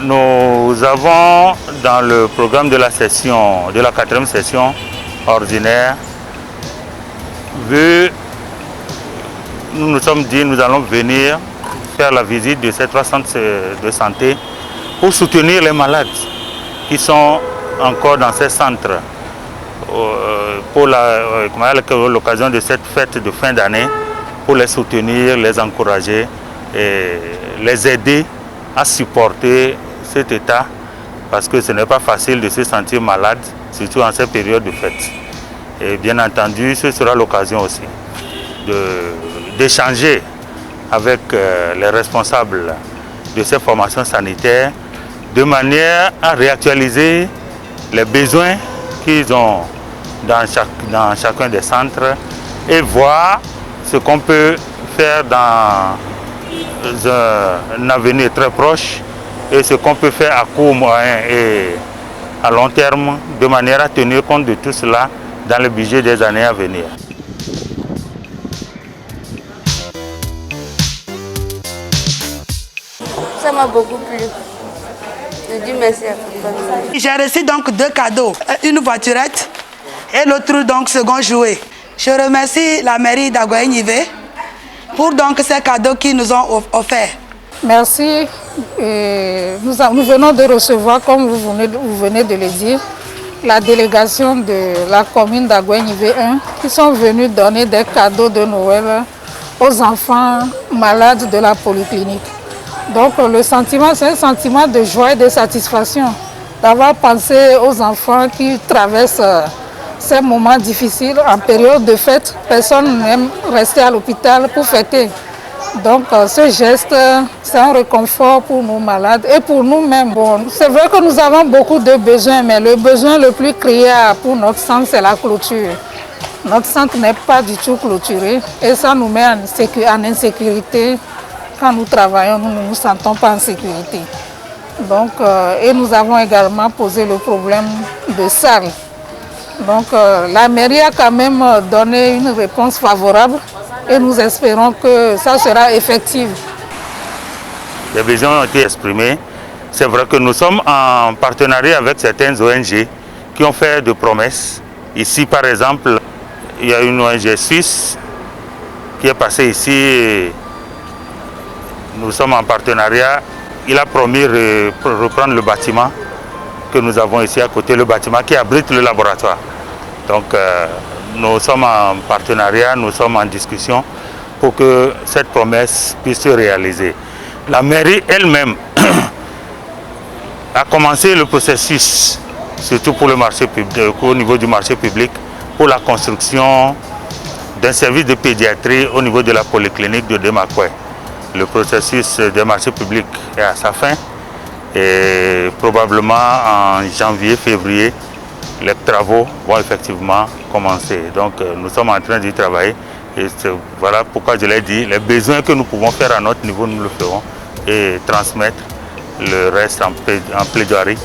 Nous avons dans le programme de la session, de la 4e session ordinaire, nous nous sommes dit nous allons venir faire la visite de ces 3 centres de santé pour soutenir les malades qui sont encore dans ces centres pour l'occasion de cette fête de fin d'année, pour les soutenir, les encourager et les aider à supporter cet état, parce que ce n'est pas facile de se sentir malade, surtout en cette période de fête. Et bien entendu, ce sera l'occasion aussi d'échanger avec les responsables de ces formations sanitaires de manière à réactualiser les besoins qu'ils ont dans chacun des centres et voir ce qu'on peut faire dans un avenir très proche et ce qu'on peut faire à court, moyen et à long terme de manière à tenir compte de tout cela dans le budget des années à venir. Ça m'a beaucoup plu. Je dis merci à papa. J'ai reçu donc 2 cadeaux, une voiturette et l'autre donc second jouet. Je remercie la mairie d'Agoye-Nivé pour donc ces cadeaux qu'ils nous ont offerts. Merci. Nous venons de recevoir, comme vous venez de le dire, la délégation de la commune d'Agoye-Nivé 1 qui sont venus donner des cadeaux de Noël aux enfants malades de la polyclinique. Donc le sentiment, c'est un sentiment de joie et de satisfaction d'avoir pensé aux enfants qui traversent ces moments difficiles en période de fête. Personne n'aime rester à l'hôpital pour fêter. Donc ce geste, c'est un réconfort pour nos malades et pour nous-mêmes. Bon, c'est vrai que nous avons beaucoup de besoins, mais le besoin le plus criard pour notre centre, c'est la clôture. Notre centre n'est pas du tout clôturé et ça nous met en insécurité. Quand nous travaillons, nous ne nous sentons pas en sécurité. Donc, et nous avons également posé le problème de salles. Donc la mairie a quand même donné une réponse favorable et nous espérons que ça sera effectif. Les besoins ont été exprimés. C'est vrai que nous sommes en partenariat avec certaines ONG qui ont fait de promesses. Ici, par exemple, il y a une ONG suisse qui est passée ici. Et nous sommes en partenariat. Il a promis de reprendre le bâtiment que nous avons ici à côté, le bâtiment qui abrite le laboratoire. Donc nous sommes en partenariat, nous sommes en discussion pour que cette promesse puisse se réaliser. La mairie elle-même a commencé le processus, surtout pour le marché public, au niveau du marché public, pour la construction d'un service de pédiatrie au niveau de la polyclinique de Demakwe. Le processus des marchés publics est à sa fin et probablement en janvier, février, les travaux vont effectivement commencer. Donc nous sommes en train d'y travailler et voilà pourquoi je l'ai dit, les besoins que nous pouvons faire à notre niveau, nous le ferons et transmettre le reste en plaidoirie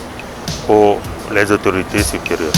pour les autorités supérieures.